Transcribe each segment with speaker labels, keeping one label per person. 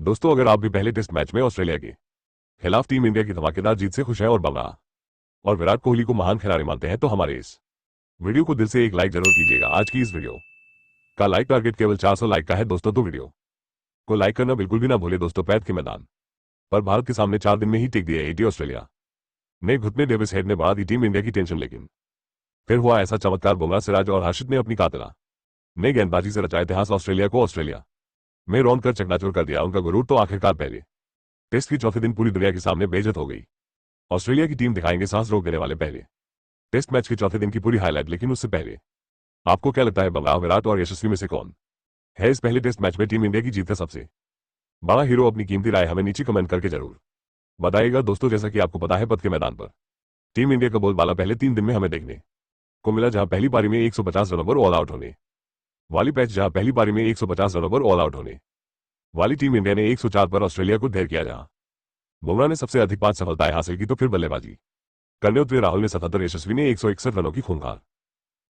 Speaker 1: दोस्तों, अगर आप भी पहले टेस्ट मैच में ऑस्ट्रेलिया के खिलाफ टीम इंडिया की धमाकेदार जीत से खुश हैं और बुमराह और विराट कोहली को महान खिलाड़ी मानते हैं तो हमारे इस वीडियो को दिल से एक लाइक जरूर कीजिएगा। आज की इस वीडियो का लाइक टारगेट केवल 400 लाइक का है दोस्तों, तो वीडियो को लाइक करना बिल्कुल भी ना भूले दोस्तों। पैद के मैदान पर भारत के सामने 4 दिन में ही टेक दिया एटी ऑस्ट्रेलिया ने घुटने। डेविस हेड ने बढ़ा दी टीम इंडिया की टेंशन, लेकिन फिर हुआ ऐसा चमत्कार। बुमराह, सिराज और हर्षित ने अपनी कातिला ने गेंदबाजी से रचा इतिहास। ऑस्ट्रेलिया को ऑस्ट्रेलिया में रौंद कर चकनाचूर कर दिया। उनका गुरूर तो आखिरकार पहले टेस्ट की चौथे दिन पूरी दुनिया के सामने बेइज्जत हो गई। ऑस्ट्रेलिया की टीम दिखाएंगे सांस रोक देने वाले पहले टेस्ट मैच के चौथे दिन की पूरी हाईलाइट। लेकिन उससे पहले आपको क्या लगता है, बुमराह, विराट और यशस्वी में से कौन है इस पहले टेस्ट मैच में टीम इंडिया की जीत का सबसे बड़ा हीरो? अपनी कीमती राय हमें नीचे कमेंट करके जरूर बताइएगा दोस्तों। जैसा कि आपको पता है, पद के मैदान पर टीम इंडिया का बोलबाला पहले 3 दिन में हमें देखने को मिला, जहां पहली पारी में 150 रनों पर ऑल आउट होने वाली पैच जहां पहली पारी में 150 रनों पर ऑल आउट होने वाली टीम इंडिया ने 104 पर ऑस्ट्रेलिया को ढेर किया। जहां बुमराह ने सबसे अधिक 5 सफलताएं हासिल की तो फिर बल्लेबाजी करने उतरे राहुल ने 77, यशस्वी ने 161 रनों की खूंखार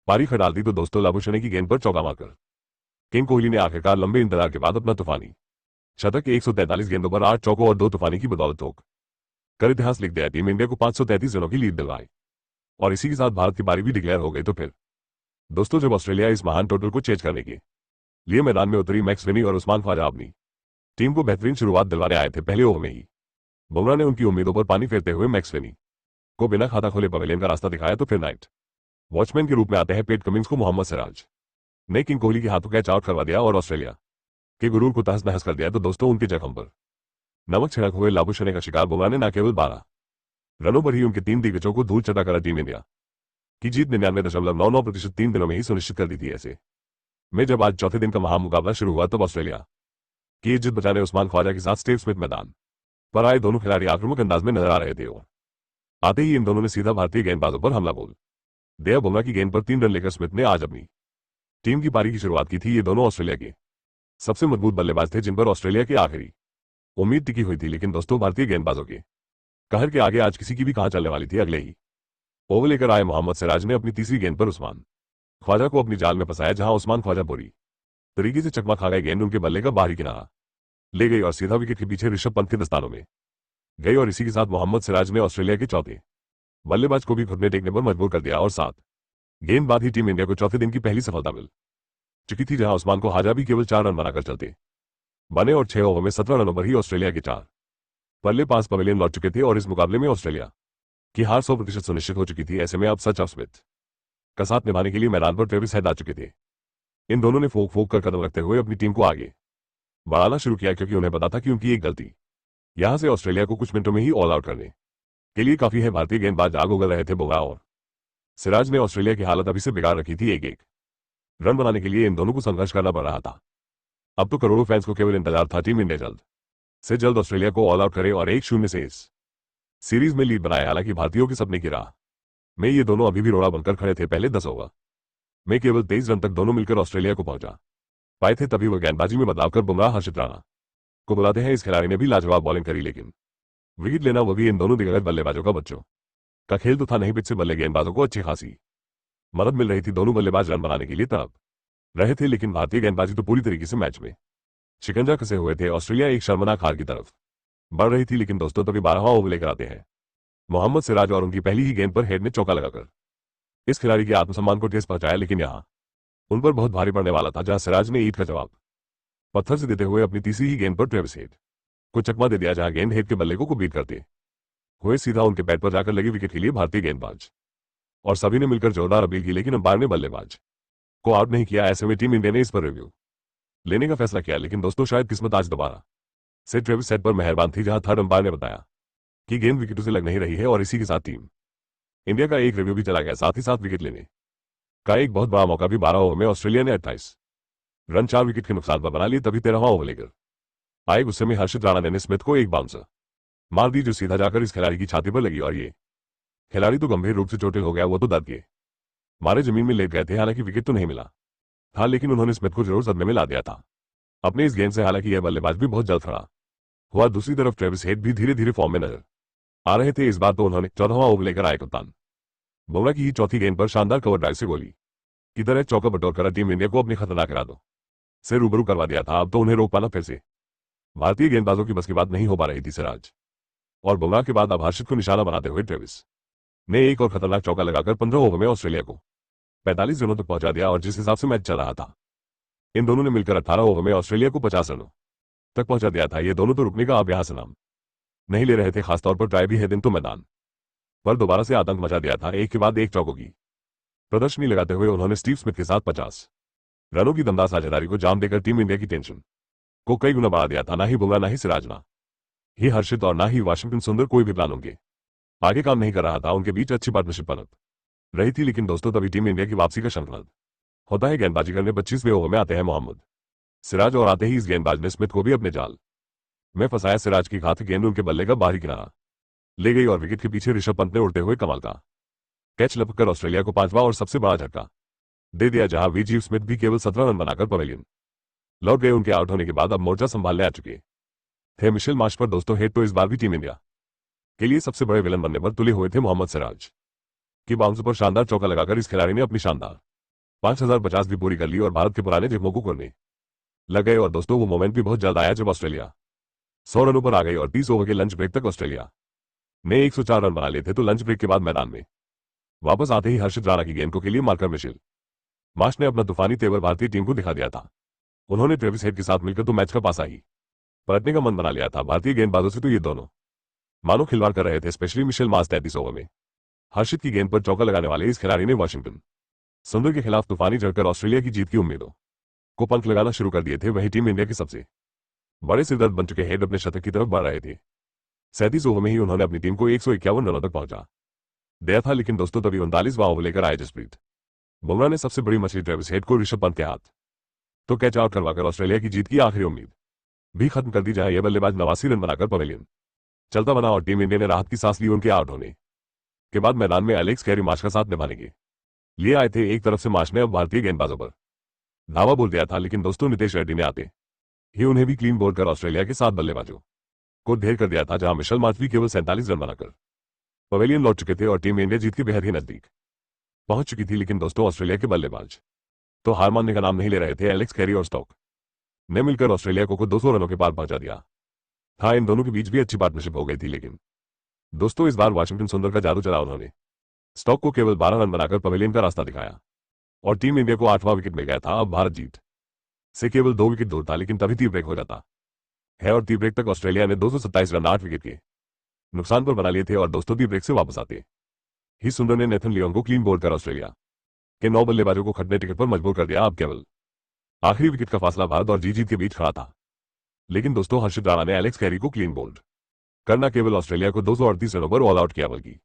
Speaker 1: पारी खटाल दी तो दोस्तों लाबुशने की गेंद पर चौका मारकर किंग कोहली ने आखिरकार लंबे इंतजार के बाद अपना तूफानी शतक 143 गेंदों पर 8 चौकों और 2 तूफानी की बदौलत ठोक कर इतिहास लिख दिया। टीम इंडिया को 533 रनों की लीड दिलवाई और इसी के साथ भारत की पारी भी डिक्लेयर हो गई। तो फिर दोस्तों, जब ऑस्ट्रेलिया इस महान टोटल को चेज करने के लिए मैदान में उतरी, मैक्स विनी और उस्मान ख्वाजा अपनी टीम को बेहतरीन शुरुआत दिलवाने आए थे। पहले ओवर में ही बुमराह ने उनकी उम्मीदों पर पानी फेरते हुए मैक्स विनी को बिना खाता खोले पवेलियन का रास्ता दिखाया। तो फिर नाइट वॉचमैन के रूप में आते हैं पेट कमिंस को मोहम्मद सिराज ने किंग कोहली के हाथों कैच आउट करवा दिया और ऑस्ट्रेलिया के गुरूर को तहस नहस कर दिया। तो दोस्तों, उनके जख्म पर नमक छिड़क हुए लाबुशने का शिकार बुमराह ने न केवल 12 रनों पर ही उनके 3 दिग्गजों को धूल चटा कर टीम इंडिया की जीत 99.99% 3 दिनों में ही सुनिश्चित कर दी थी। ऐसे में जब आज चौथे दिन का महामुकाबला शुरू हुआ तब ऑस्ट्रेलिया की इज्जत बचाने उस्मान ख्वाजा के साथ स्टीव स्मिथ मैदान पर आए। दोनों खिलाड़ी आक्रामक अंदाज में नजर आ रहे थे और आते ही इन दोनों ने सीधा भारतीय गेंदबाजों पर हमला बोल दिया। बुमराह की गेंद पर 3 रन लेकर स्मिथ ने आज अपनी टीम की पारी की शुरुआत की थी। ये दोनों ऑस्ट्रेलिया के सबसे मजबूत बल्लेबाज थे जिन पर ऑस्ट्रेलिया की आखिरी उम्मीद टिकी हुई थी। लेकिन दोस्तों, भारतीय गेंदबाजों के कहर के आगे आज किसी की भी कहां चलने वाली थी। अगले ही ओवर लेकर आए मोहम्मद सिराज ने अपनी तीसरी गेंद पर उस्मान ख्वाजा को अपनी जाल में फंसाया, जहां उस्मान ख्वाजा बुरी तरीके से चकमा खा गए। गेंद उनके बल्ले का बाहरी किनारा ले गई और सीधा विकेट के पीछे ऋषभ पंत के दस्तानों में गई और इसी के साथ मोहम्मद सिराज ने ऑस्ट्रेलिया के चौथे बल्लेबाज को भी घुटने टेकने पर मजबूर कर दिया और 7 गेंद बाद ही टीम इंडिया को चौथे दिन की पहली सफलता मिल चुकी थी, जहां उस्मान को हाजा भी केवल 4 रन बनाकर चलते बने और 6 ओवर में 17 रनों पर ही ऑस्ट्रेलिया के 4 बल्ले 5 पवेलियन लौट चुके थे और इस मुकाबले में ऑस्ट्रेलिया की हार 100% सुनिश्चित हो चुकी थी। ऐसे में अब सच ऑफ स्मिथ का साथ निभाने के लिए मैदान पर ट्रेविस हेड आ चुके थे। इन दोनों ने फोक फोक कर कदम रखते हुए अपनी टीम को आगे बढ़ाना शुरू किया, क्योंकि उन्हें पता था कि उनकी एक गलती यहां से ऑस्ट्रेलिया को कुछ मिनटों में ही ऑल आउट करने के लिए काफी है। भारतीय गेंदबाज आग उगल रहे थे। बुमराह और सिराज ने ऑस्ट्रेलिया की हालत अभी से बिगाड़ रखी थी। एक रन बनाने के लिए इन दोनों को संघर्ष करना पड़ रहा था। अब तो करोड़ों फैंस को केवल इंतजार था टीम इंडिया जल्द से जल्द ऑस्ट्रेलिया को ऑल आउट करे और 1-0 से इस सीरीज में लीड बनाए। हालांकि भारतीयों के सपने की राह में ये दोनों अभी भी रोड़ा बनकर खड़े थे। पहले 10 ओवर में केवल 23 रन तक दोनों मिलकर ऑस्ट्रेलिया को पहुंचा पाए थे। तभी वह गेंदबाजी में बदलाव कर बुमराह हर्षित राणा को बुलाते हैं। इस खिलाड़ी ने भी लाजवाब बॉलिंग करी, लेकिन विकेट लेना वो भी इन दोनों दिग्गज बल्लेबाजों का बच्चों का खेल तो था नहीं। पिच से बल्ले गेंदबाजों को अच्छी खासी मदद मिल रही थी। दोनों बल्लेबाज रन बनाने के लिए तड़प रहे थे, लेकिन भारतीय गेंदबाजी तो पूरी तरीके से मैच में शिकंजा कसे हुए थे। ऑस्ट्रेलिया एक शर्मनाक हार की तरफ बढ़ रही थी। लेकिन दोस्तों, तभी 12वां ओवर लेकर आते हैं मोहम्मद सिराज और उनकी पहली ही गेंद पर हेड ने चौका लगाकर इस खिलाड़ी के आत्मसम्मान को ठेस पहुंचाया। लेकिन यहां उन पर बहुत भारी पड़ने वाला था, जहां सिराज ने ईट का जवाब पत्थर से देते हुए अपनी तीसरी ही गेंद पर ट्रेविस हेड को चकमा दे दिया, जहां गेंद हेड के बल्ले को बीट करते हुए सीधा उनके पैड पर जाकर लगी। विकेट के लिए भारतीय गेंदबाज और सभी ने मिलकर जोरदार अपील की, लेकिन अंपायर ने बल्लेबाज को आउट नहीं किया। ऐसे में टीम इंडिया ने इस पर रिव्यू लेने का फैसला किया। लेकिन दोस्तों, शायद किस्मत आज दोबारा से ट्रेविस हेड पर मेहरबान थी, जहां थर्ड अंपायर ने बताया कि गेंद विकेटों से लग नहीं रही है और इसी के साथ टीम इंडिया का एक रिव्यू भी चला गया। साथ ही साथ विकेट लेने का एक बहुत बड़ा मौका भी 12 ओवर में ऑस्ट्रेलिया ने 28 रन 4 विकेट के नुकसान पर बना लिए। तभी 13वां ओवर लेकर आए गुस्से में हर्षित राणा ने स्मिथ को एक बाउंसर मार दी, जो सीधा जाकर इस खिलाड़ी की छाती पर लगी और ये खिलाड़ी तो गंभीर रूप से चोटिल हो गया। वो तो दर्द के मारे जमीन में लेट गए थे। हालांकि विकेट तो नहीं मिला था, लेकिन उन्होंने स्मिथ को जरूर सदमे में ला दिया था अपने इस गेंद से। हालांकि यह बल्लेबाज भी बहुत जल्द खड़ा हुआ। दूसरी तरफ ट्रेविस हेड भी धीरे धीरे फॉर्म में नजर आ रहे थे। इस बार तो उन्होंने 14वां ओवर लेकर आए कप्तान बुमराह की ही चौथी गेंद पर शानदार कवर ड्राइव से गोली की तरह चौका बटोर कर टीम इंडिया को अपनी खतरनाक इरादों से रूबरू करवा दिया था। अब तो उन्हें रोक पाना फिर से भारतीय गेंदबाजों की बस की बात नहीं हो पा रही थी। सिराज और बुमराह के बाद अब हर्षित को निशाना बनाते हुए ट्रेविस ने एक और खतरनाक चौका लगाकर 15 ओवर में ऑस्ट्रेलिया को 45 रनों तक पहुंचा दिया। और जिस हिसाब से मैच चल रहा था, इन दोनों ने मिलकर 18 ओवर में ऑस्ट्रेलिया को 50 रनों तक पहुंचा दिया था। ये दोनों तो रुकने का अब यहां से नाम नहीं ले रहे थे। खासतौर पर ट्राई भी है दिन तो मैदान पर दोबारा से आतंक मचा दिया था। एक के बाद एक चौकों की प्रदर्शनी लगाते हुए उन्होंने स्टीव स्मिथ के साथ 50 रनों की दमदार साझेदारी को जाम देकर टीम इंडिया की टेंशन को कई गुना बढ़ा दिया था। ना ही बुमराह, ना ही सिराज, ना ही हर्षित और ना ही वाशिंगटन सुंदर कोई भी प्लान उनके आगे काम नहीं कर रहा था। उनके बीच अच्छी पार्टनरशिप बनत रही थी। लेकिन दोस्तों, तभी टीम इंडिया की वापसी का शंखनाद होता है। गेंदबाजी करने 25वें ओवर में आते हैं मोहम्मद सिराज और आते ही इस गेंदबाज ने स्मिथ को भी अपने जाल में फंसाया। सिराज की घातक गेंद उनके बल्ले का बाहरी किनारा ले गई और विकेट के पीछे ऋषभ पंत ने उड़ते हुए कमाल का कैच लपककर ऑस्ट्रेलिया को 5वां और सबसे बड़ा झटका दे दिया। जहां विजीव स्मिथ भी केवल 17 रन बनाकर पवेलियन लौट गए। उनके आउट होने के बाद अब मोर्चा संभालने आ चुके थे मिशेल मार्श। पर दोस्तों, हेड तो इस बार भी टीम इंडिया के लिए सबसे बड़े विलन बनने पर तुले हुए थे। मोहम्मद सिराज की बाउंस पर शानदार चौका लगाकर इस खिलाड़ी ने अपनी शानदार 5050 भी पूरी कर ली और भारत के पुराने जख्मों को करने लग गए। और दोस्तों, वो मोमेंट भी बहुत जल्द आया जब ऑस्ट्रेलिया 100 रनों पर आ गई और 30 ओवर के लंच ब्रेक तक ऑस्ट्रेलिया ने 104 रन बना लिए थे। तो लंच ब्रेक के बाद मैदान में वापस आते ही हर्षित राणा की गेंद को के लिए मारकर मिशेल मार्श ने अपना तूफानी तेवर भारतीय टीम को दिखा दिया था। उन्होंने ट्रेविस हेड के साथ मिलकर तो मैच का पासा ही पलटने का मन बना लिया था। भारतीय गेंदबाजों से तो ये दोनों मानो खिलवाड़ कर रहे थे, स्पेशली मिशेल मार्श। 33 ओवर में हर्षित की गेंद पर चौका लगाने वाले इस खिलाड़ी ने वाशिंगटन सुंदर के खिलाफ तूफानी चढ़कर ऑस्ट्रेलिया की जीत की उम्मीदों को पंख लगाना शुरू कर दिए थे। वहीं टीम इंडिया के सबसे बड़े सिरदर्द बन चुके हेड अपने शतक की तरफ बढ़ रहे थे। 37 ओवर में ही उन्होंने अपनी टीम को 151 रनों तक पहुंचा दिया था। लेकिन दोस्तों, तभी 39वां ओवर लेकर आए जसप्रीत बुमराह ने सबसे बड़ी मछली ट्रेविस हेड को ऋषभ पंत के हाथ तो कैच आउट करवाकर ऑस्ट्रेलिया की जीत की आखिरी उम्मीद भी खत्म कर दी। जहां यह बल्लेबाज 89 रन बनाकर पवेलियन चलता बना और टीम इंडिया ने राहत की सांस ली। उनके आउट होने के बाद मैदान में एलेक्स कैरी मार्श का साथ निभाने के लिए आए थे। एक तरफ से मार्श ने अब भारतीय गेंदबाजों पर धावा बोल दिया था, लेकिन दोस्तों नितेश रेड्डी ने आते ही उन्हें भी क्लीन बोल्ड कर ऑस्ट्रेलिया के 7 बल्लेबाजों को ढेर कर दिया था। जहां मिशेल मार्श भी केवल 47 रन बनाकर पवेलियन लौट चुके थे और टीम इंडिया जीत के बेहद ही नजदीक पहुंच चुकी थी। लेकिन दोस्तों, ऑस्ट्रेलिया के बल्लेबाज तो हार मानने का नाम नहीं ले रहे थे। एलेक्स कैरी और स्टॉक ने मिलकर ऑस्ट्रेलिया को 200 रनों के पार पहुंचा दिया था। इन दोनों के बीच भी अच्छी पार्टनरशिप हो गई थी। लेकिन दोस्तों, इस बार वाशिंगटन सुंदर का जादू चला। उन्होंने स्टॉक को केवल 12 रन बनाकर पवेलियन का रास्ता दिखाया और टीम इंडिया को 8वां विकेट मिल गया था। अब भारत जीत से केवल 2 विकेट दूर था। लेकिन तभी टी ब्रेक हो जाता है और टी ब्रेक तक ऑस्ट्रेलिया ने 227 रन 8 विकेट के नुकसान पर बना लिए थे। और दोस्तों, टी ब्रेक से वापस आते ही सुंदर ने नेथन लियोन को क्लीन बोल्ड कर ऑस्ट्रेलिया के 9 बल्लेबाजों को खटने टिकट पर मजबूर कर दिया। अब केवल आखिरी विकेट का फासला भारत और जीत के बीच खड़ा था। लेकिन दोस्तों, हर्षित राणा ने एलेक्स कैरी को क्लीन बोल्ड करना केवल ऑस्ट्रेलिया को 238 रनों पर ऑल आउट किया, बल्कि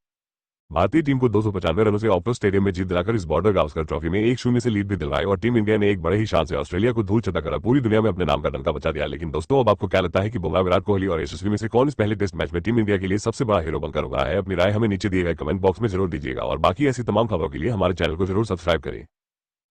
Speaker 1: भारतीय टीम को 295 रनों से ऑप्टो स्टेडियम में जीत दिलाकर इस बॉर्डर गावस्कर ट्रॉफी में 1-0 से लीड भी दिलवाई। और टीम इंडिया ने एक बड़े ही शान से ऑस्ट्रेलिया को धूल चटा कर पूरी दुनिया में अपने नाम का डंका बचा दिया। लेकिन दोस्तों, अब आपको क्या लगता है कि बुमराह, विराट कोहली और यशस्वी में से कौन इस पहले टेस्ट मैच में टीम इंडिया के लिए सबसे बड़ा हीरो बनकर उभरा है? अपनी राय हमें नीचे दिए गए कमेंट बॉक्स में जरूर दीजिएगा और बाकी ऐसी तमाम खबरों के लिए हमारे चैनल को जरूर सब्सक्राइब करें।